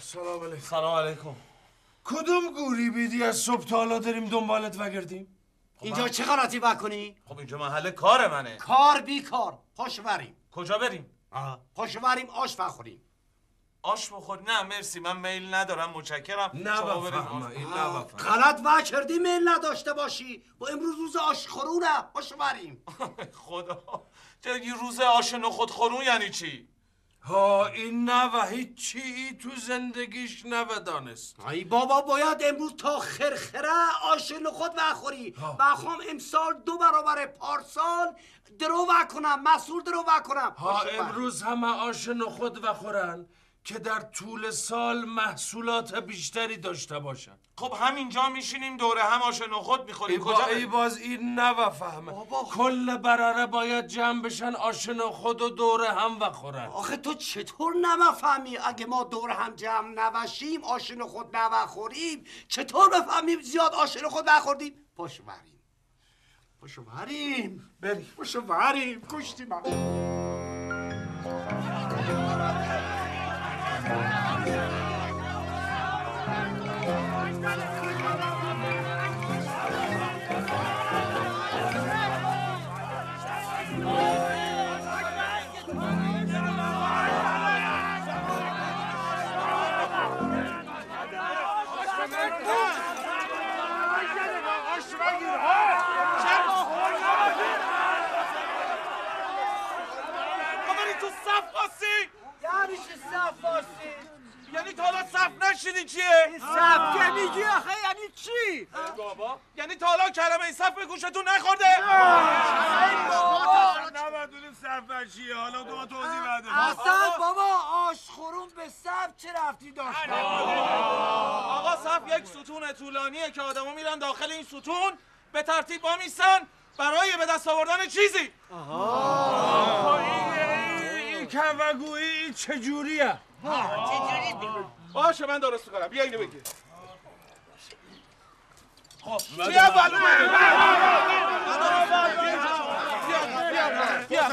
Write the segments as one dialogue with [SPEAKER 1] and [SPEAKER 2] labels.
[SPEAKER 1] سلام علیکم.
[SPEAKER 2] سلام علیکم.
[SPEAKER 1] کدوم گوری بیدی از صبح تا حالا داریم دنبالت وگردیم؟
[SPEAKER 3] اینجا چه غلطی بکنی؟
[SPEAKER 2] خب اینجا محل کار منه.
[SPEAKER 3] کار بی کار. پاشو بریم.
[SPEAKER 2] کجا بریم؟
[SPEAKER 3] پاشو بریم آش بخوریم.
[SPEAKER 2] آش بخور؟ نه مرسی، من میل ندارم، متشکرم.
[SPEAKER 1] نه بفهمه این نه بفهمه.
[SPEAKER 3] غلط وکردی میل نداشته باشی. با امروز روز آش خورونه. پاشو بریم.
[SPEAKER 2] خدا یه روز آش نخود خورون یعنی چی؟
[SPEAKER 1] ها این نه و هیچی تو زندگیش نودانست.
[SPEAKER 3] ای بابا باید امروز تا خرخره آش نخود بخوری. بخوام امسال 2 برابر پارسال درو وکنم، مسئول درو وکنم.
[SPEAKER 1] ها امروز همه آش نخود وخورن که در طول سال محصولات بیشتری داشته باشن.
[SPEAKER 2] خب همینجا میشینیم دوره هم آش نخود میخوریم.
[SPEAKER 1] کجا ای باز این نفهمه. کل براره باید جمع بشن آش نخود و دوره هم بخورن.
[SPEAKER 3] آخه تو چطور نفهمی اگه ما دوره هم جمع نباشیم آش نخود نخوریم چطور بفهمیم زیاد آش نخود نخوردیم؟ پاشو بریم. پاشو بریم.
[SPEAKER 1] بریم.
[SPEAKER 3] پاشو بریم. کشتی من.
[SPEAKER 2] یعنی تا حالا صف نشیدی چیه؟
[SPEAKER 3] صف که میگی آخه یعنی چی؟
[SPEAKER 2] بابا یعنی تا حالا کلمه این صف به گوشتون نخورده؟
[SPEAKER 1] نبودونیم صف نشیه. حالا دو توضیح بده.
[SPEAKER 3] اصلا بابا آشخورون به صف چه رفتی داشته؟
[SPEAKER 2] آقا صف یک ستون طولانیه که آدما میرن داخل این ستون به ترتیب با میستن برای به دست آوردن چیزی.
[SPEAKER 1] این کفگویی چجوریه؟
[SPEAKER 2] باشه من درست کنم. بیا اینو بگیر. خب چی اول اومده؟ بیا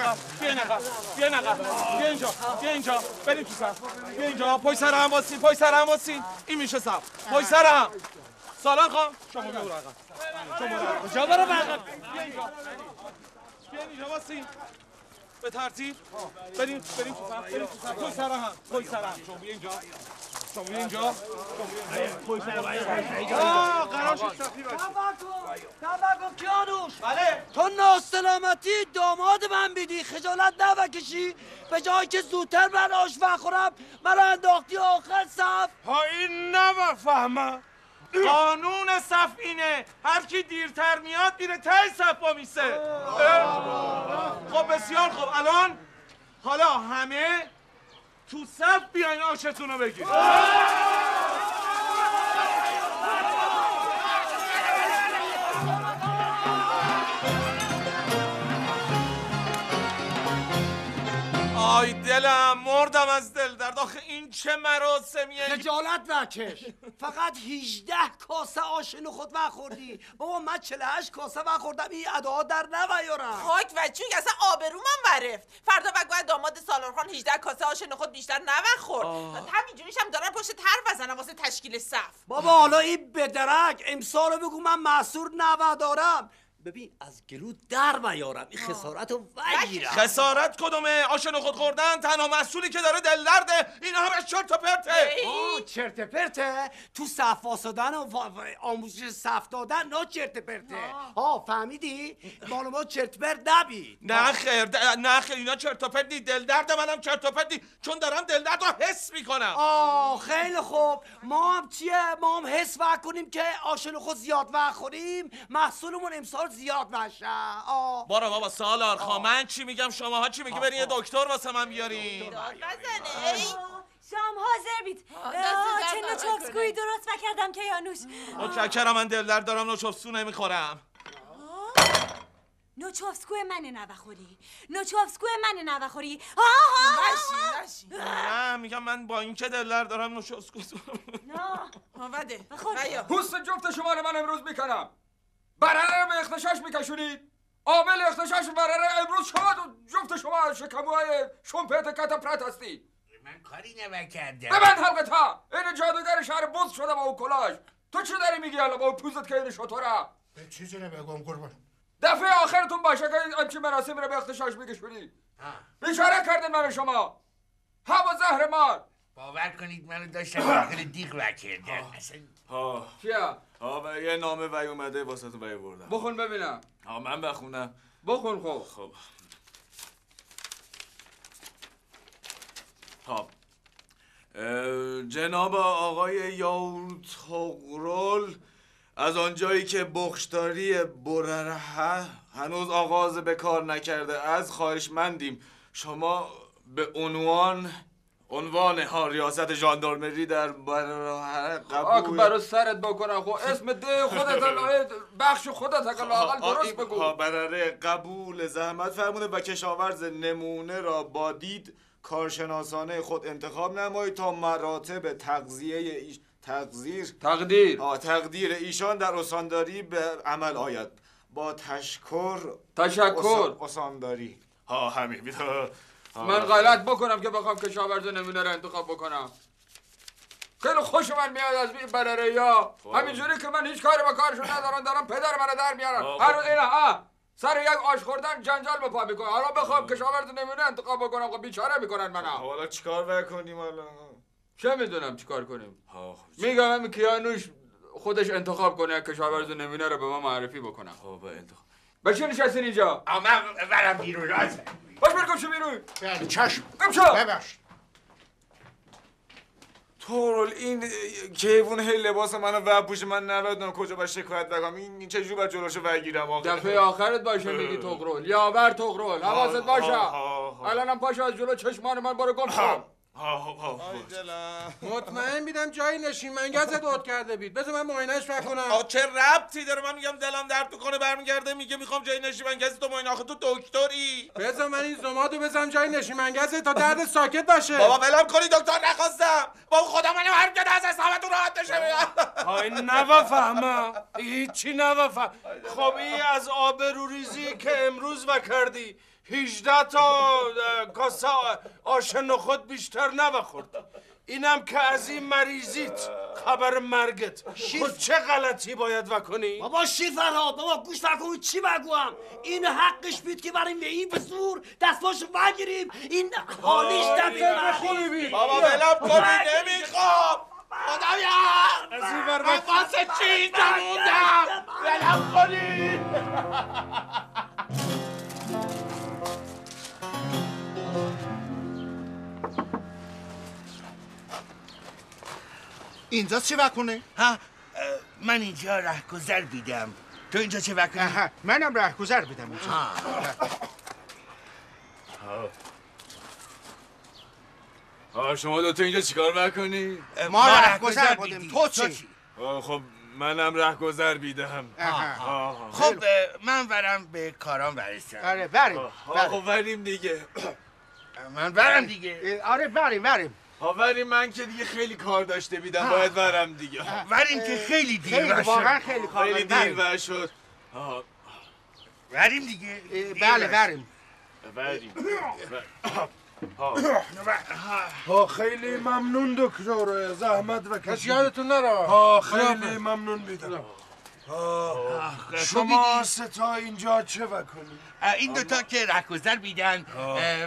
[SPEAKER 2] اینجا بریم تو صف. بیا اینجا پای سر هم واسین. این میشه صف. پای سر هم. سالان خان شما برو عقب. کجا برو عقب؟ بیا اینجا واسین. به ترتیب بریم تو صف. پای سر هم. شما بیا اینجا. قرار شد صفی باشه.
[SPEAKER 3] تبکن کیانوش.
[SPEAKER 2] بله.
[SPEAKER 3] تو ناسلامتی داماد من بیدی خجالت نبکشی به جایی که زودتر من آش بخورم من انداختی آخر صف.
[SPEAKER 1] ها این نفهمه.
[SPEAKER 2] قانون صف اینه هر کی دیرتر میاد میره ته صف با میسه. خب بسیار خوب. حالا همه تو صف بیاین آشتون رو بگیر. آی دلم مردم از دل درد. آخه این چه مراسمیه؟
[SPEAKER 3] خجالت نکش. فقط 18 کاسه آش نخود بخوردی. بابا من 48 کاسه بخوردم. این ادعا در نیارم.
[SPEAKER 4] خاک و چوک اصلا آبرومم ورفت. فردا بگو داماد سالارخان 18 کاسه آش نخود بیشتر نخورد. همینجوریش هم دارن پشت تر بزنن واسه تشکیل صف.
[SPEAKER 3] بابا حالا این بدرک امسالو بگو من محصور ندارم. ببین از گلو در بیارم این خسارت رو بگیرم.
[SPEAKER 2] خسارت کدومه؟ آش نخود خوردن تنها مسئولی که داره دل درده. این همه چرت و پرته.
[SPEAKER 3] چرت پرته؟ تو صف واسدن و آموزش صف دادن نه چرت پرته. فهمیدی؟ مال ما چرت پرت نبی.
[SPEAKER 2] نه خیر اینا چرت و پرت نی. دل درد منم چرت و پرت نی چون دارم دل درد رو حس میکنم.
[SPEAKER 3] خیلی خوب. ما هم چیه؟ ما هم حس کنیم که آش نخود زیاد بخوریم محصولمون امسال زیاد بشه.
[SPEAKER 2] بارا بابا سالار من چی میگم شماها چی میگی؟ برین یه دکتر واسه من بیارین.
[SPEAKER 5] شام حاضر بید. چه نوچاپسکویی درست نکردم که یانوش.
[SPEAKER 2] متشکرم. من دل درد دارم نوچاپسکو نمیخورم.
[SPEAKER 5] نوچاپسکو من نوخوری.
[SPEAKER 4] نشی.
[SPEAKER 2] نه میگم من با این که دل درد دارم نوچاپسکو.
[SPEAKER 4] نه بده.
[SPEAKER 6] پوست جفت شما رو من امروز میکنم. برره رو به اختشاش میکشونید. عامل اختشاش برره امروز شما جفت شما شکموهای شمپت کتا پرت هستی.
[SPEAKER 7] من کاری نکردم.
[SPEAKER 6] ببند حلقت ها. این جادوگر شهر بز شده با او کلاش. تو چی داری میگی الان با او پوزت که این شطوره؟
[SPEAKER 8] به چیزی نبگم قربان.
[SPEAKER 6] دفعه آخرتون باشه که همچین مراسمی رو به اختشاش میکشونی. بیچاره کردن من شما. ها با زهر مار.
[SPEAKER 7] باور کنید منو داشتم داخل دیگ وکردن.
[SPEAKER 2] ها
[SPEAKER 6] چیا؟
[SPEAKER 2] ها یه نامه وی اومده واسه تو وی بردم.
[SPEAKER 6] بخون ببینم.
[SPEAKER 2] ها من بخونم.
[SPEAKER 6] بخون خب.
[SPEAKER 2] خب ها جناب آقای یاورتغرل از آنجایی که بخشداری برره هنوز آغاز به کار نکرده از خواهشمندیم شما به عنوان ریاست ژاندارمری در برره قبول
[SPEAKER 6] برای سرت بکنم خب اسم ده خودت بخش خودت لااقل درست بگو.
[SPEAKER 2] برره قبول زحمت فرموده و کشاورز نمونه را با دید کارشناسانه خود انتخاب نمایید تا مراتب تقدیر ایشان در استانداری به عمل آید. با تشکر استانداری. ها همین.
[SPEAKER 6] من غلط بکنم که بخوام کشاورز نمونه را انتخاب بکنم. خیلی خوش من میاد از این برره یا همینجوری که من هیچ کاری با کارشون ندارم دارم پدر منو در میارم. هر روز اینا سر یک آش خوردن جنجال به پا میکنه. حالا بخوام کشاورز نمونه انتخاب بکنم خب بیچاره میکنن منو.
[SPEAKER 2] حالا چیکار بکنیم الان؟
[SPEAKER 6] چه میدونم چیکار کنیم؟ میگم همین کیانوش خودش انتخاب کنه کشاورز نمونه رو به ما معرفی بکنه.
[SPEAKER 2] خب انتخاب.
[SPEAKER 6] به چی نشستین اینجا؟
[SPEAKER 7] من برم بیرون راست.
[SPEAKER 6] باش برگم شو بیرون.
[SPEAKER 8] بله چشم.
[SPEAKER 6] گم شو.
[SPEAKER 8] ببخش.
[SPEAKER 2] طورل این کیوون هی لباس منو وپوش من نلادم کجا با شکایت بگم این چجوری باید جلوشو بگیرم آخه
[SPEAKER 6] دفعه آخرت باشه میگی طغرل یاور طغرل حواست باشه. الانم پاشو از جلو چشمان من برو گم شو.
[SPEAKER 8] مطمئن بیدم جایی نشیمنگزت دود کرده بید. بذار من معاینه‌اش بکنم.
[SPEAKER 1] چه ربطی داره؟ من میگم دلم درد میکنه برمیگرده میگه میخوام جای نشیمنگزت تو معاینه. آخه تو دکتری.
[SPEAKER 8] بذار من این زمادو بزنم جای نشیمنگزت تا درد ساکت باشه.
[SPEAKER 1] بابا ولم کنی دکتر نخواستم. بابا خدا منو هر که از حسابتون راحت بشه. های نفهمم. هیچی نفهم. خب این از آبروریزی که امروز وکردی 18 تا کاسه آش نخود بیشتر نبخورد. اینم که از این مریضیت خبر مرگت. خود چه غلطی باید وکنی؟
[SPEAKER 3] بابا شیرفرهاد بابا گوش فرکن چی بگوام. این حقش بید که بریم به این به زور دستپاشو بگیریم. این حالیش نبید.
[SPEAKER 1] بابا ولم کنی نمیخوام. خدا بیار من واسه چیز نموندم. ولم کنی.
[SPEAKER 8] اینجا چی وکنه؟
[SPEAKER 7] من اینجا رهگذر بیدم. تو اینجا چه وکنی؟
[SPEAKER 8] منم رهگذر بیدم اینجا.
[SPEAKER 2] شما دوتا اینجا چیکار بکنی؟
[SPEAKER 8] ما رهگذر بودیم. تو چی؟
[SPEAKER 2] خب منم رهگذر بیدم.
[SPEAKER 7] خب من برم به کارام برسم.
[SPEAKER 8] آره بریم.
[SPEAKER 2] خب بریم دیگه.
[SPEAKER 7] من برم دیگه.
[SPEAKER 8] آره بریم.
[SPEAKER 2] بریم من که دیگه خیلی کار داشته بیدم باید برم دیگه.
[SPEAKER 7] بریم که خیلی دیر
[SPEAKER 8] شد. واقعا خیلی کار
[SPEAKER 2] خیلی دیر شد.
[SPEAKER 7] بریم دیگه.
[SPEAKER 8] بله بریم.
[SPEAKER 1] خیلی ممنون دکتر زحمت
[SPEAKER 8] کسی یادتون نره.
[SPEAKER 1] خیلی ممنون بیدم. شما ستا اینجا چه وکنی؟
[SPEAKER 7] این دوتا که رهگذر بیدن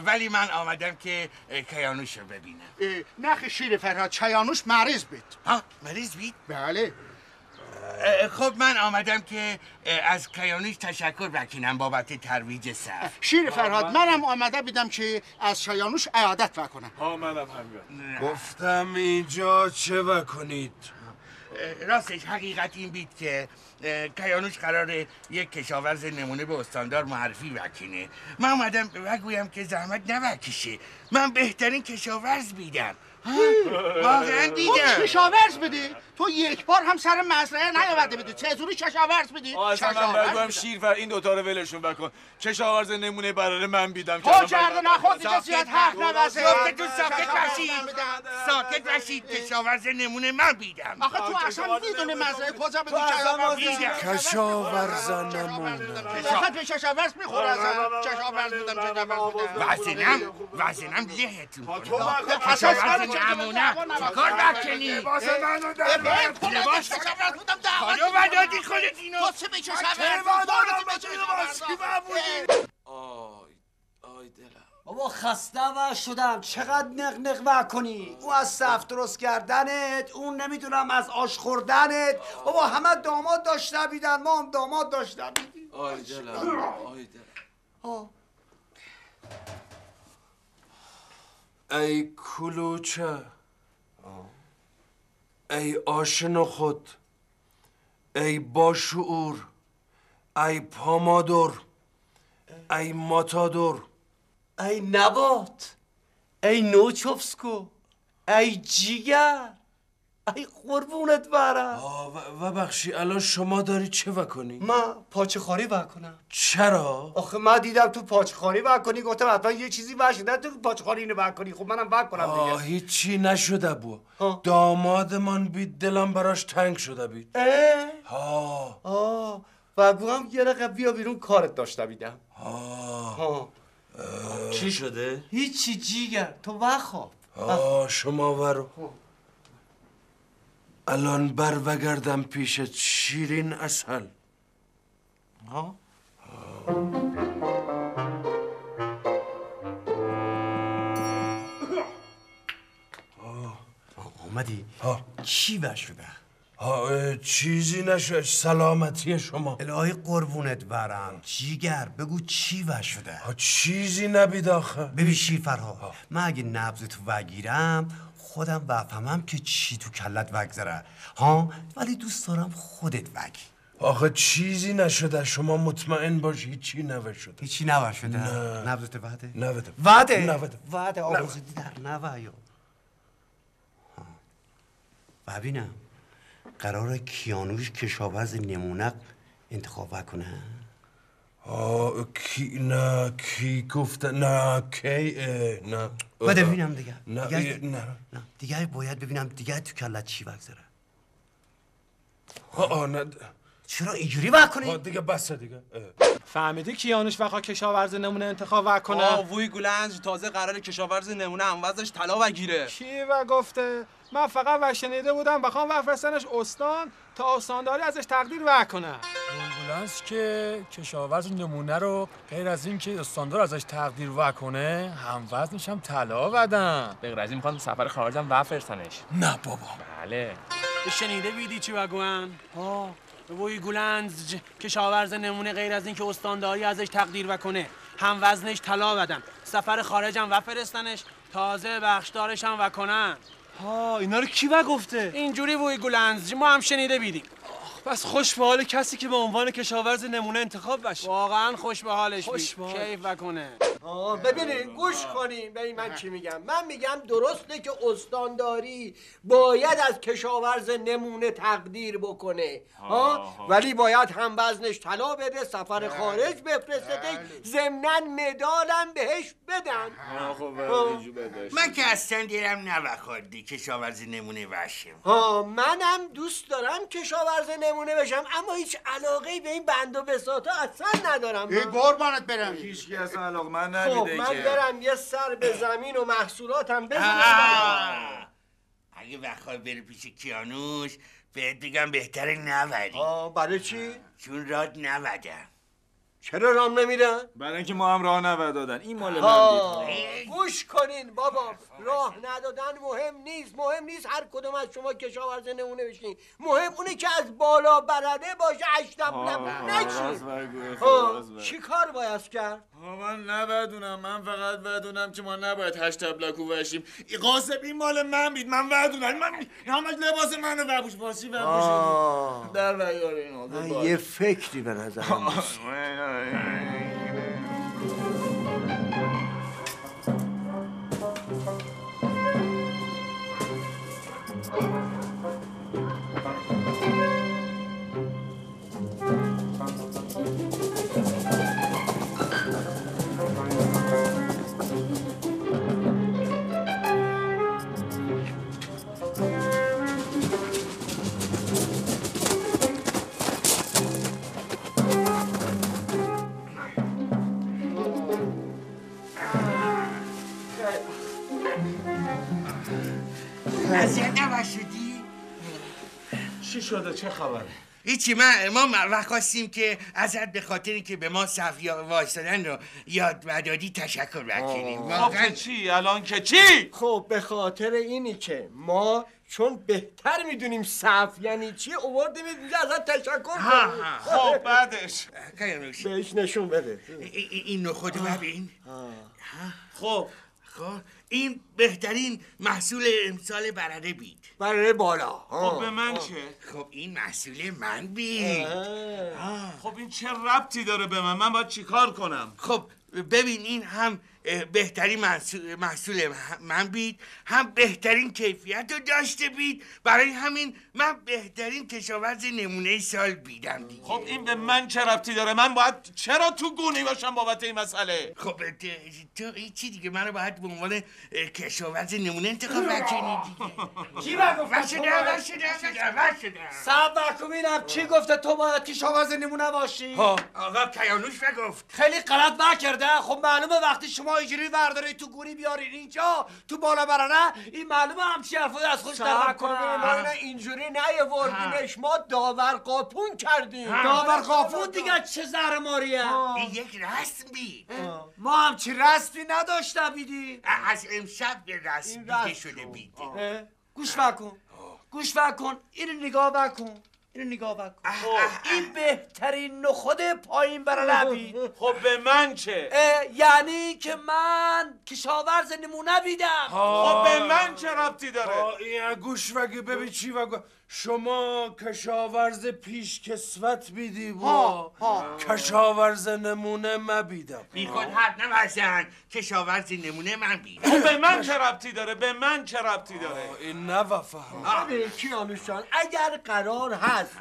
[SPEAKER 7] ولی من آمدم که کیانوش رو ببینم.
[SPEAKER 8] نخ شیرفرهاد کیانوش مریض بید.
[SPEAKER 7] مریض بید؟
[SPEAKER 8] بله.
[SPEAKER 7] خب من آمدم که از کیانوش تشکر بکنم بابت ترویج صف.
[SPEAKER 8] شیرفرهاد منم آمده بیدم که از کیانوش عیادت بکنم.
[SPEAKER 2] منم همین.
[SPEAKER 1] گفتم اینجا چه وکنید؟
[SPEAKER 7] راستش حقیقت این بید که کیانوش قراره یک کشاورز نمونه به استاندار معرفی وکنه. من اومدم بگویم که زحمت نوکشه. من بهترین کشاورز بیدم. واقعا دیدم.
[SPEAKER 9] کشاورز بدی؟ تو یک بار هم سر مزرعه نیاورده بدی، چطوری کشاورز بدی؟
[SPEAKER 2] اصلا من بگم شیرفر این دوتا رو ولشون بکن. کشاورز نمونه براره من بیدم.
[SPEAKER 9] تو جرده نخور دیگه زیاد حرف نوزه.
[SPEAKER 7] ساکت باشید کشاورز نمونه من بیدم.
[SPEAKER 9] آخه تو اصلا میدونی مزرعه کجا بدی کشاورز
[SPEAKER 1] کشاورز نمونه
[SPEAKER 9] وقت به کشاورز میخوره اصلا. کشاورز بودم
[SPEAKER 7] وزنم لهتون کنه. کشاورز نمونه چکار بکنی؟
[SPEAKER 9] لباس منو در لباس کشاورز بودم
[SPEAKER 7] کارو بدادی خودت اینو.
[SPEAKER 9] تو چه به کشاورز
[SPEAKER 1] آی دلم.
[SPEAKER 3] بابا خسته و شدم. چقدر نق و کنی؟ او از صف درست کردنت، اون نمیدونم از آش خوردنت. بابا همه داماد داشته بیدن، ما هم داماد داشته بیدیم.
[SPEAKER 1] آی دلم. ای کلوچه، ای آشنا خود، ای باشعور، ای پامادور، ای ماتادور،
[SPEAKER 3] ای نبات، ای نوچوفسکو، ای جیگر، ای قربونت برم.
[SPEAKER 1] و بخشی الان شما داری چه وکنی؟
[SPEAKER 3] من پاچه خاری وکنم.
[SPEAKER 1] چرا؟
[SPEAKER 3] آخه من دیدم تو پاچه خاری وکنی، گفتم حتما یه چیزی وشده تو پاچه خاری اینو وکنی. خب منم وکنم دیگه.
[SPEAKER 1] هیچی نشده بو. دامادمان بید، دلم براش تنگ شده بید.
[SPEAKER 3] بگو هم یه رقم بیا بیرون، کارت داشته بیدم.
[SPEAKER 1] چی شده؟
[SPEAKER 3] هیچی جیگر، تو بخواب.
[SPEAKER 1] شما ورو. الان بر وگردم پیشت شیرین اسهل.
[SPEAKER 3] اومدی؟ چی شده؟
[SPEAKER 1] چیزی نشد. سلامتی شما.
[SPEAKER 3] الهی قربونت برم جیگر، بگو چی شده؟
[SPEAKER 1] چیزی نبید آخه.
[SPEAKER 3] ببین شیرفرها، من اگه نبض تو وگیرم خودم بفهمم که چی تو کلت وگذره ولی دوست دارم خودت وگی.
[SPEAKER 1] آخه چیزی نشده، شما مطمئن باشی. هیچی نوشده.
[SPEAKER 3] هیچی نوشده؟ نبضت وعده؟ وعده آبازدی در نوه. ببینم قراره کیانوش کشاورز نمونه انتخاب کنه؟
[SPEAKER 1] کی گفته؟ نه کی؟ نه
[SPEAKER 3] بده ببینم دیگه.
[SPEAKER 1] نه
[SPEAKER 3] دیگه باید ببینم دیگه تو کلت چی وگذره.
[SPEAKER 1] نه
[SPEAKER 3] چرا اینجوری وکنی؟
[SPEAKER 1] دیگه بسه دیگه.
[SPEAKER 2] فهمیدی کیانوش بخواد کشاورز نمونه انتخاب کنه؟
[SPEAKER 10] ووی گلنج تازه قراره کشاورز نمونه هم وزنش طلا بگیره.
[SPEAKER 2] کی و گفته؟ من فقط وشنیده بودم بخوام بفرستنش استان تا استانداری ازش تقدیر وکنه.
[SPEAKER 11] گلنج که کشاورز نمونه رو غیر از این که استاندار ازش تقدیر وکنه، هم وزنش هم طلا بدن.
[SPEAKER 10] به غیر از این میخوان سفر خارج هم بفرستنش.
[SPEAKER 1] نه بابا.
[SPEAKER 10] بله.
[SPEAKER 12] شنیده بیدی چی بگوین؟ ووی گلنج کشاورز نمونه غیر از این که استانداری ازش تقدیر وکنه، هم وزنش طلا بدن، سفر خارج هم بفرستنش، تازه بخشدارش هم وکنن.
[SPEAKER 2] اینا رو کی گفته؟
[SPEAKER 12] اینجوری ووی گلنج ما هم شنیده بیدیم.
[SPEAKER 2] بس خوش به حال کسی که به عنوان کشاورز نمونه انتخاب بشه.
[SPEAKER 12] واقعا خوش به حالش کیف وکنه.
[SPEAKER 13] ببینید گوش کنین به من چی میگم. من میگم درسته که استانداری باید از کشاورز نمونه تقدیر بکنه ولی باید هم وزنش طلا بده، سفر خارج بفرسته، ضمناً مدالم بهش بدن.
[SPEAKER 7] من که اصلا دیرم نوخوردی کشاورز نمونه بشم.
[SPEAKER 13] منم دوست دارم کشاورز نمونه بشم، اما هیچ علاقه‌ای به این بند و بساطا اصلا ندارم.
[SPEAKER 9] قربانت برم.
[SPEAKER 2] هیچ کی اصلا علاقه من
[SPEAKER 13] خب
[SPEAKER 2] نمیده
[SPEAKER 13] من برم یه سر به زمین و محصولاتم بزنم.
[SPEAKER 7] اگه بخوای بری پیش کیانوش بهت بگم بهتره نوری.
[SPEAKER 13] برای چی؟
[SPEAKER 7] چون راد نودم.
[SPEAKER 13] چرا رام نمیدن؟
[SPEAKER 2] برای اینکه ما هم راه نودادن. این مال من دید.
[SPEAKER 13] گوش کنین بابا، راه ندادن مهم نیست هر کدوم از شما کشاورز نمونه بشین. مهم اونه که از بالا برده باشه، اشتم نچین. چی کار باید کرد؟
[SPEAKER 2] من نودونم. من فقط ودونم که ما نباید 8 تبلکو بشیم. قاسم این مال من بید. من ودونم. من همش لباس منو وبوش باسی در نیار اینا.
[SPEAKER 3] یه فکری به نظرم
[SPEAKER 7] اذیت نشدی؟
[SPEAKER 1] چی شده؟ چه خبره؟
[SPEAKER 7] هیچی ما خواستیم که ازت به خاطر اینکه به ما صف وایسادن رو یاد دادی تشکر بکنیم.
[SPEAKER 1] خب چی؟ الان که چی؟
[SPEAKER 13] خب به خاطر اینی که ما چون بهتر میدونیم صف یعنی چی آوردیم اینجا ازت تشکر کنیم.
[SPEAKER 1] خب بعدش
[SPEAKER 7] کیانوش
[SPEAKER 13] بهش نشون بده.
[SPEAKER 7] این نخود ببین.
[SPEAKER 1] خب
[SPEAKER 7] این بهترین محصول امسال برره بید.
[SPEAKER 13] برره بالا.
[SPEAKER 1] خب به من چه؟
[SPEAKER 7] خب این محصول من بید.
[SPEAKER 1] خب این چه ربطی داره به من؟ من باید چیکار کنم؟
[SPEAKER 7] خب ببین این هم بهترین محصول من بید، هم بهترین کیفیت رو داشته بید، برای همین من بهترین کشاورز نمونه سال بیدم دیگه.
[SPEAKER 1] خب این به من چه ربطی داره؟ من باید چرا تو گونی باشم بابت این مسئله؟
[SPEAKER 7] خب تو این چی دیگه منو باید به عنوان کشاورز نمونه انتخاب بکنی دیگه.
[SPEAKER 3] چی بگفت؟ سب بکنم چی گفته تو باید کشاورز نمونه باشی؟
[SPEAKER 7] آقا کیانوش بگفت.
[SPEAKER 3] خیلی غلط نکرده. خب معلومه وقتی شما اینجوری برداری تو گونی بیارین اینجا تو بالا برنه این معلومه همچی حرفایی از خودش در
[SPEAKER 13] نکنه. ما اینجوری نیاوردیمش، ما داور قاپون کردیم.
[SPEAKER 3] داور قاپون دیگه چه زهرماریه؟
[SPEAKER 7] این یک رسمی.
[SPEAKER 3] ما همچی رسمی نداشته بیدی.
[SPEAKER 7] از امشب به رسم دیگه شده بیده.
[SPEAKER 3] گوش بکن اینو نگاه بکن. این بهترین نخود پایین بر نبید.
[SPEAKER 1] خب به من چه؟
[SPEAKER 3] یعنی که من کشاورز نمونه بیدم.
[SPEAKER 1] خب به من چه ربطی داره؟ گوش بگی ببین چی بگو. شما کشاورز پیش کسوت بیدی با کشاورز نمونه مبیدم.
[SPEAKER 7] بی خود حد نوزن. کشاورز نمونه من بیدم.
[SPEAKER 1] خب به من چه ربطی داره؟ این نفهم.
[SPEAKER 13] ببین کیانوش جان اگر قرار هست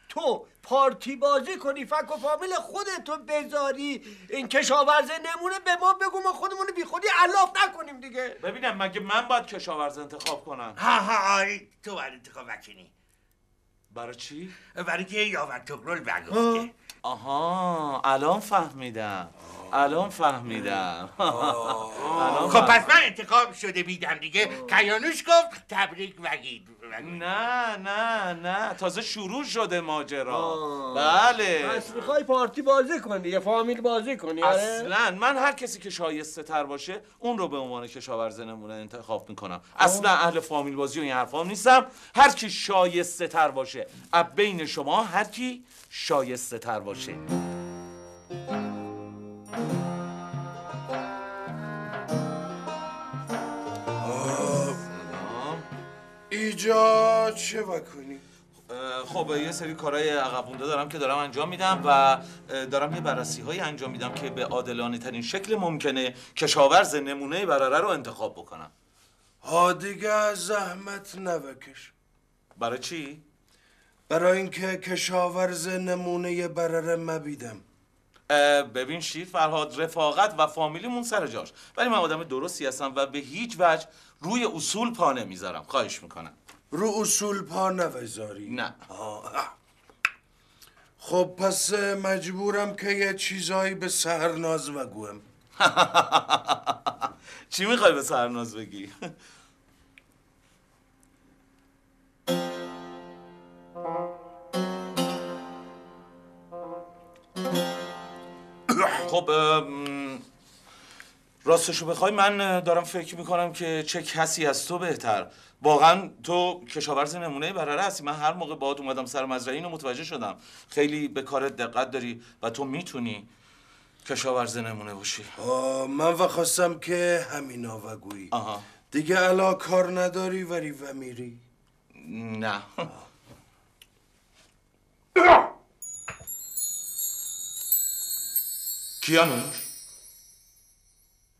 [SPEAKER 13] تو پارتی بازی کنی فک و فامیل خودتو بذاری این کشاورز نمونه به ما بگو ما خودمونو بی خودی علاف نکنیم دیگه.
[SPEAKER 1] ببینم مگه من باید کشاورز انتخاب کنم؟
[SPEAKER 7] آره تو باید انتخاب بکنی.
[SPEAKER 1] برای چی؟
[SPEAKER 7] برای که یاور تقرل بگفته.
[SPEAKER 1] آها الان فهمیدم.
[SPEAKER 7] خب پس من انتخاب شده بیدم دیگه. کیانوش گفت تبریک بگید.
[SPEAKER 1] نه تازه شروع شده ماجرا. بله
[SPEAKER 13] پس میخوای پارتی بازی کنی یا فامیل بازی کنی؟
[SPEAKER 1] اصلا من هر کسی که شایسته تر باشه اون رو به عنوان کشاورز نمونه انتخاب میکنم. اصلا اهل فامیل بازی و این حرفا نیستم. هر کی شایسته تر باشه از بین شما، هر کی شایسته تر باشه.
[SPEAKER 14] ایجا چه بکنی؟
[SPEAKER 1] خب یه سری کارهای عقب مونده دارم که دارم انجام میدم و دارم یه بررسی‌هایی انجام میدم که به عادلانه ترین شکل ممکنه کشاورز نمونه برره رو انتخاب بکنم.
[SPEAKER 14] دیگه زحمت نبکش.
[SPEAKER 1] برای چی؟
[SPEAKER 14] برای اینکه کشاورز نمونه برره مبیدم.
[SPEAKER 1] ببین شیر فرهاد، رفاقت و فامیلیمون سر جاش، ولی من آدم درستی هستم و به هیچ وجه روی اصول پا نمیذارم. خواهش میکنم.
[SPEAKER 14] رو اصول پا نوذاری؟
[SPEAKER 1] نه.
[SPEAKER 14] خب پس مجبورم که یه چیزایی به سحرناز بگویم.
[SPEAKER 1] چی میخوای به سحرناز بگی؟ خب راستشو بخوای من دارم فکر میکنم که چه کسی از تو بهتر. واقعا تو کشاورز نمونه برره هستی. من هر موقع باهات اومدم سر مزرعه اینو متوجه شدم. خیلی به کارت دقت داری و تو میتونی کشاورز نمونه باشی.
[SPEAKER 14] من خواستم که همینا بگویی. دیگه الا کار نداری وری و میری؟
[SPEAKER 1] نه.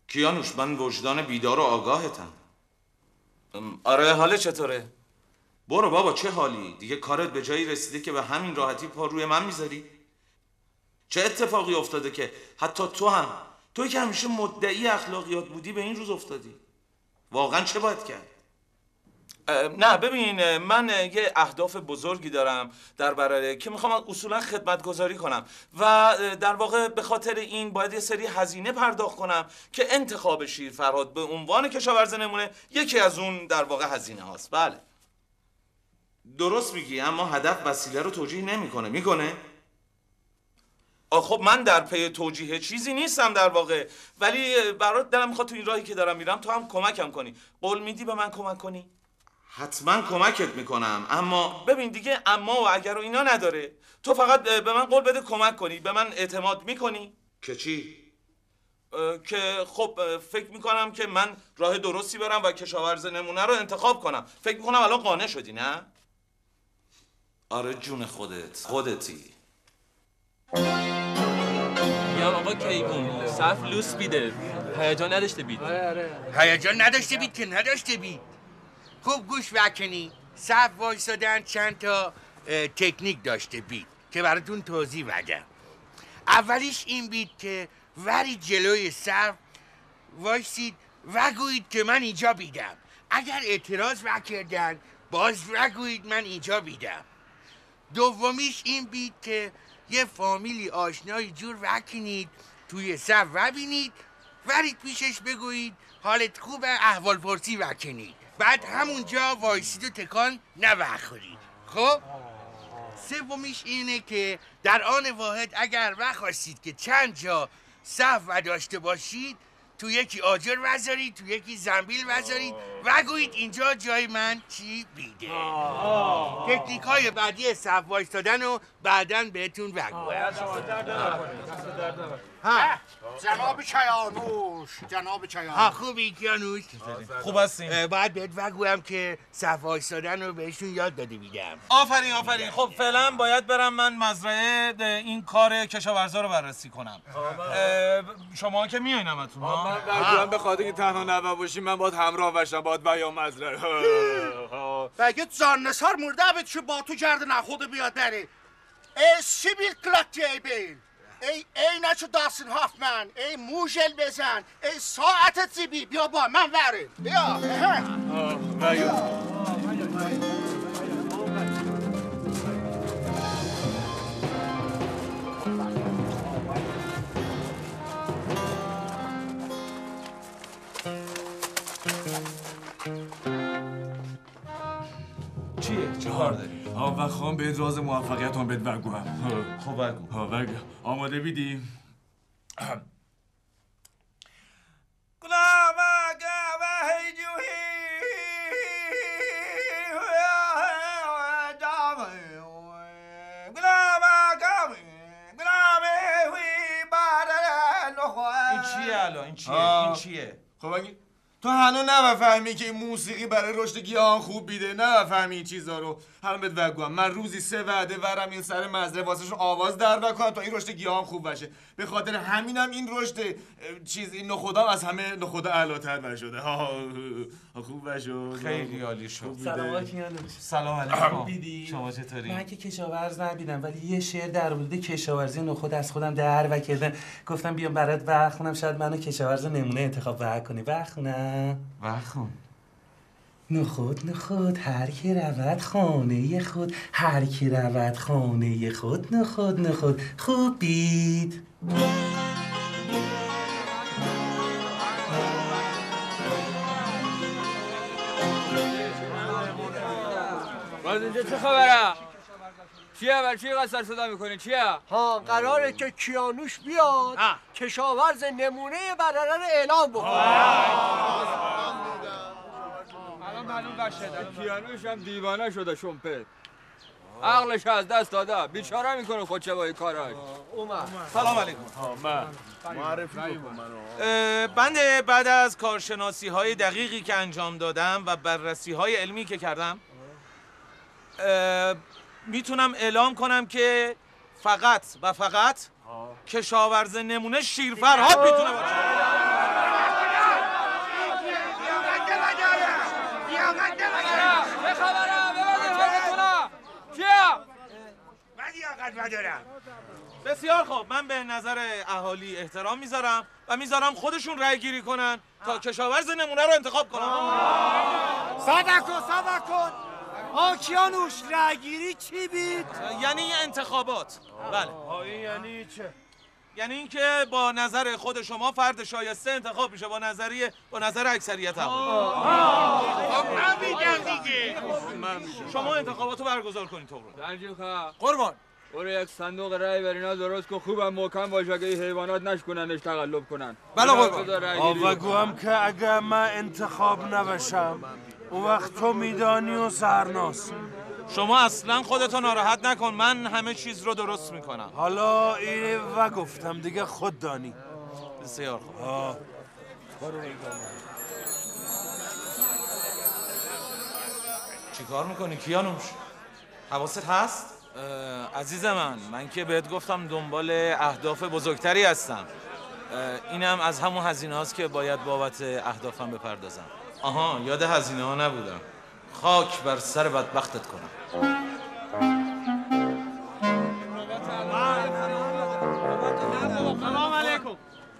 [SPEAKER 1] کیانوش من وجدان بیدار و آگاهتم. آره حاله چطوره؟ برو بابا چه حالی؟ دیگه کارت به جایی رسیده که به همین راحتی پا روی من میذاری؟ چه اتفاقی افتاده که حتی توی که همیشه مدعی اخلاقیات بودی به این روز افتادی؟ واقعا چه باید کرد؟
[SPEAKER 2] نه ببین من یه اهداف بزرگی دارم در برای که میخوام اصولا خدمتگذاری کنم و در واقع به خاطر این باید یه سری هزینه پرداخت کنم که انتخاب شیرفرهاد به عنوان کشاورز نمونه یکی از اون در واقع هزینه هاست. بله درست میگی، اما هدف وسیله رو توجیه نمیکنه. میکنه؟ خب من در پی توجیه چیزی نیستم در واقع، ولی برات دلم میخواد تو این راهی که دارم میرم تو هم کمکم کنی. قول میدی به من کمک کنی؟ حتما کمکت میکنم، اما ببین دیگه اما و اگر و اینا نداره. تو فقط به من قول بده کمک کنی. به من اعتماد میکنی؟ که چی؟ که خب فکر میکنم که من راه درستی برم و کشاورز نمونه رو انتخاب کنم. فکر میکنم الان قانع شدی نه؟ آره جون خودتی.
[SPEAKER 10] یا آقا کیوون صف لوس بیده، هیجان نداشته بید.
[SPEAKER 7] هیجان نداشته بید که نداشته بید. خوب گوش بکنی. صف وایسادن چند تا تکنیک داشته بید که براتون توضیح بدم. اولیش این بید که وری جلوی صف وایسید و گویید که من اینجا بیدم. اگر اعتراض نکردن باز نگویید من اینجا بیدم. دومیش این بید که یه فامیلی آشنایی جور وکنید توی صف وبینید ورید پیشش بگویید حالت خوبه احوال پرسی وکنید. بعد همونجا وایسید و تکان نوخورید. خب سومیش اینه که در آن واحد اگر وخواستید که چند جا صف و داشته باشید تو یکی آجر وذارید تو یکی زنبیل وذارید و گویید اینجا جای من چی بیده. تکنیک های بعدی صف وایستادن رو بعداً بهتون بگویم.
[SPEAKER 9] جناب چایانوش
[SPEAKER 7] خوبی کیانوش؟
[SPEAKER 2] خوب هستیم.
[SPEAKER 7] باید بهت بگویم که صف وایستادن رو بهشون یاد داده بیدم.
[SPEAKER 2] آفرین. خب فعلا باید برم من مزرعه این کار کشاورزا رو بررسی کنم. شما که میایین همتون؟
[SPEAKER 10] من برگویم به خاطر که تنها نوه باشیم من باید همراه باشم، باید بیام مزرعه.
[SPEAKER 9] بگید زاننسار مرده بید که با تو گرد نخوده بیاد بری. ای سیبیل کلاتی ای بیل، ای عینچو داستین هافمن، ای موژل بزن، ای ساعت زیبی، بیا با من وریم بیا.
[SPEAKER 2] چیه؟ چه کار داری؟
[SPEAKER 10] و خواهم به راز موفقیت هم بهت بگویم.
[SPEAKER 2] خب بگو.
[SPEAKER 10] آماده بیدی؟
[SPEAKER 2] این چیه؟
[SPEAKER 10] خب اگه تو هنو نفهمی که موسیقی برای رشد گیاهان خوب بیده، نفهمی این چیزا رو. الان بهت بگم من روزی 3 وعده ورم این سر مزرعه واسهشون آواز در بکنم تا این رشد گیاهان خوب بشه. به خاطر همینم این رشد این نخودا از همه نخودا اعلاتر شده. خوب بشه.
[SPEAKER 2] خیلی عالی شد.
[SPEAKER 12] سلام کیانوش.
[SPEAKER 2] سلام علیکم. شما چطوری؟
[SPEAKER 12] من که کشاورز نبیدم ولی یه شعر در مورد کشاورزی نخود از خودم در وکردم. گفتم بیام برات بخونم شاید منو کشاورز نمونه انتخاب کنی. بخونم.
[SPEAKER 2] بخون.
[SPEAKER 12] نخود هر کی رود خانه خود، هر کی رود خانه خود نخود خوب بید.
[SPEAKER 6] باز اینجا چه خبره؟ چیه؟ برای چی اینقدر سر صدا میکنی؟ چیه؟
[SPEAKER 13] قراره که کیانوش بیاد کشاورز نمونه برره رو اعلام بکنه.
[SPEAKER 6] الان معلوم بشه کیانوش هم دیوانه شده شمپت. عقلش از دست داده، بیچاره میکنه خودشه با این کاراش.
[SPEAKER 2] سلام علیکم.
[SPEAKER 10] معرفی بکن منو.
[SPEAKER 2] بنده بعد از کارشناسی های دقیقی که انجام دادم و بررسی های علمی که کردم میتونم اعلام کنم که فقط و فقط کشاورز نمونه شیرفرهاد میتونه باشه.
[SPEAKER 6] چه خبره؟ ببینید چه میتونه؟ چیه؟
[SPEAKER 7] من لیاقت ندارم.
[SPEAKER 2] بسیار خوب، من به نظر اهالی احترام میذارم و میذارم خودشون رأی گیری کنن تا کشاورز نمونه رو انتخاب کنن.
[SPEAKER 3] صبر کن کیانوش، رأی گیری چی بید؟
[SPEAKER 2] یعنی انتخابات. بله.
[SPEAKER 7] این یعنی چه؟
[SPEAKER 2] یعنی اینکه با نظر خود شما فرد شایسته انتخاب میشه با نظر اکثریت اهالی.
[SPEAKER 7] من میگم دیگه.
[SPEAKER 2] شما انتخاباتو برگزار کنید.
[SPEAKER 6] قربان برو یک صندوق رای بر اینا درست کن، خوبم محکم باشه که حیوانات نشکننش تقلب کنن.
[SPEAKER 2] بله قربان.
[SPEAKER 7] بگو هم که اگه من انتخاب نباشم اون وقت تو میدانی و سرناس.
[SPEAKER 2] شما اصلا خودتو ناراحت نکن، من همه چیز رو درست میکنم.
[SPEAKER 7] حالا این و گفتم دیگه خود دانی.
[SPEAKER 2] بسیار خوب. چی کار میکنی کیانوش؟ حواست هست؟ عزیز من که بهت گفتم دنبال اهداف بزرگتری هستم. اینم از همون هزینه هاست که باید بابت اهدافم بپردازم. آها، یاد هزینه ها نبودم. خاک بر سر بدبختت کنم.
[SPEAKER 12] سلام علیکم.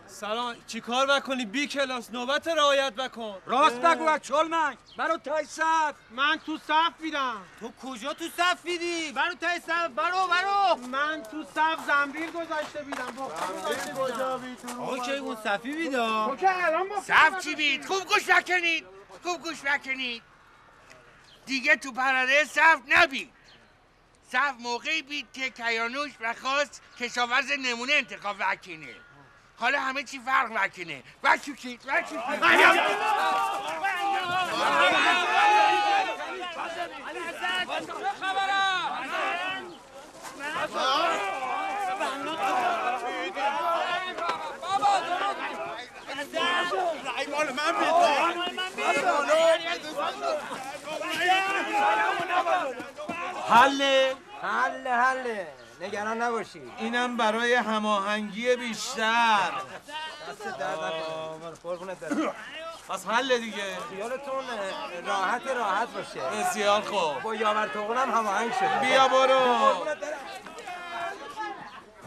[SPEAKER 12] سلام. چی کار بکنی بی کلاس؟ نوبت رعایت بکن.
[SPEAKER 3] راست بگو چلمنگ، برو تای صف.
[SPEAKER 12] من تو صف بیدم.
[SPEAKER 3] تو کجا تو صف بیدی؟ برو تای صف، برو.
[SPEAKER 12] من تو صف زنبیل گذاشته بیدم.
[SPEAKER 3] آقا که اون صفی بیدا؟
[SPEAKER 12] تو که الان با
[SPEAKER 7] صف چی بید؟ خوب گوش بکنید. دیگه تو پرده صف نبید. صف موقعی بید که کیانوش و خواست کشاورز نمونه انتخاب وکنه. حالا همه چی فرق وکنه. وکوشید.
[SPEAKER 13] حله نگران نباشی.
[SPEAKER 2] اینم برای هماهنگی بیشتر.
[SPEAKER 13] دست درد نکنه.
[SPEAKER 2] پس حل دیگه.
[SPEAKER 13] خیالتون راحت باشه.
[SPEAKER 2] بسیار خوب.
[SPEAKER 13] با یاور توغنم هماهنگ شده.
[SPEAKER 2] بیا برو.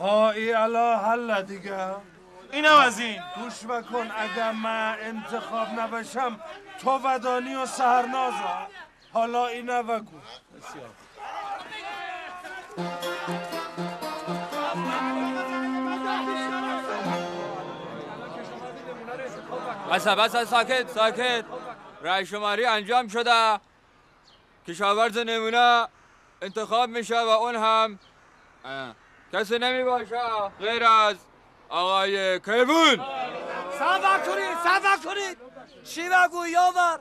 [SPEAKER 7] ای الا حل دیگه.
[SPEAKER 2] اینم از این.
[SPEAKER 7] گوش بکن، اگر من انتخاب نباشم تو ودانی و سهرنازا. حالا اینو بگو.
[SPEAKER 2] بسیار.
[SPEAKER 6] بس ساکت. رای شماری انجام شده. کشاورز نمونه انتخاب میشه و اون هم کسی نمی باشه غیر از آقای کیوون.
[SPEAKER 3] صبر کنید. چی بگو یاور؟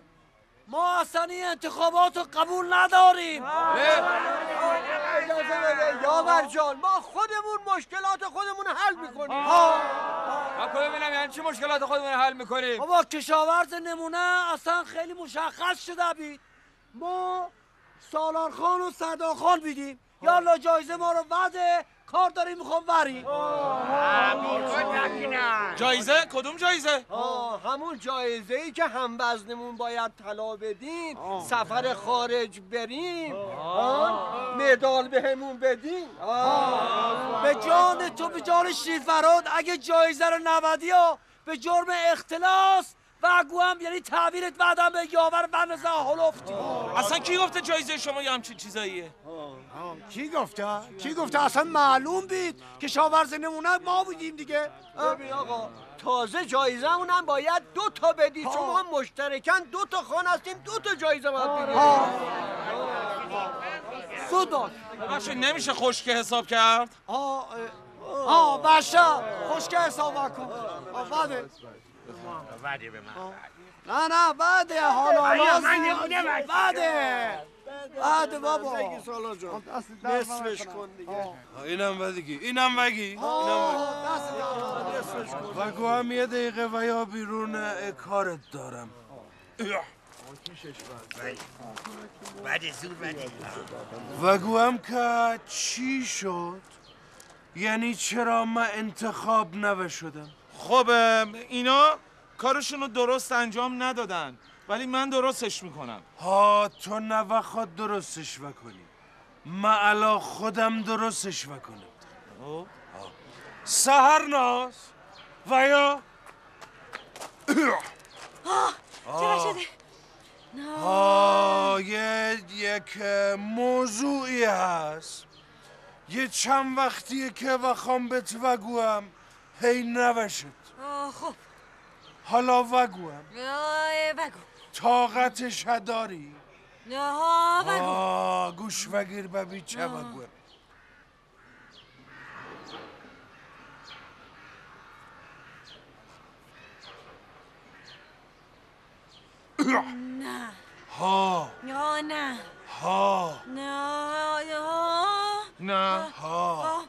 [SPEAKER 3] ما اصلا این انتخابات رو قبول نداریم.
[SPEAKER 13] اجازه بده یاور جان، ما خودمون مشکلات خودمون حل میکنیم.
[SPEAKER 6] من ببینم یعنی چی مشکلات خودمون حل میکنیم؟
[SPEAKER 3] بابا کشاورز نمونه اصلا خیلی مشخص شده بید. ما سالار خان و سردار خان بیدیم. یالا جایزه ما رو بده، کار داریم میخوام بریم.
[SPEAKER 2] جایزه؟ کدوم جایزه؟
[SPEAKER 13] همون جایزه ای که هموزنمون باید طلا بدین، سفر خارج بریم، مدال بهمون بدین.
[SPEAKER 3] به جان تو، به جان شیرفراد، اگه جایزه رو نودی به جرم اختلاس و هم یعنی تعبیرت بعدم به یاور بنزه هلفتی.
[SPEAKER 2] اصلا کی گفته جایزه شما یه همچین چیزاییه؟
[SPEAKER 3] کی گفته؟ اصلا معلوم بید کشاورز نمونه ما بودیم دیگه.
[SPEAKER 13] ببین آقا، تازه جایزمون هم باید 2 تا بدی، چون ما هم مشترکاً 2 تا خان هستیم، 2 تا جایزه باید بدیم.
[SPEAKER 3] سوداش
[SPEAKER 2] نمیشه خشک حساب کرد؟
[SPEAKER 3] باشه، خشک حساب کن.
[SPEAKER 7] بده به من.
[SPEAKER 3] نه بده، حالا بده بابا.
[SPEAKER 13] نصفش کن دیگه.
[SPEAKER 7] اینم بگی. بگو هم یه دقیقه و یا بیرون کارت دارم. بگو هم که چی شد؟ یعنی چرا من انتخاب نشدم؟
[SPEAKER 2] خب اینا کارشون رو درست انجام ندادن، ولی من درستش میکنم.
[SPEAKER 7] تو نبخواد درستش بکنی، من الا خودم درستش بکنم.
[SPEAKER 1] سحرناز و یا
[SPEAKER 5] چرا شده؟
[SPEAKER 1] یک موضوعی هست یه چند وقتیه که بخوام بهت بگویم هی نوشد
[SPEAKER 5] خب
[SPEAKER 1] حالا بگویم
[SPEAKER 5] بگو
[SPEAKER 1] طاقتش داری؟
[SPEAKER 5] بگو
[SPEAKER 1] گوش بگیر ببین چه بگویم
[SPEAKER 5] نه
[SPEAKER 1] ها
[SPEAKER 5] نه
[SPEAKER 1] ها
[SPEAKER 5] نه
[SPEAKER 1] ها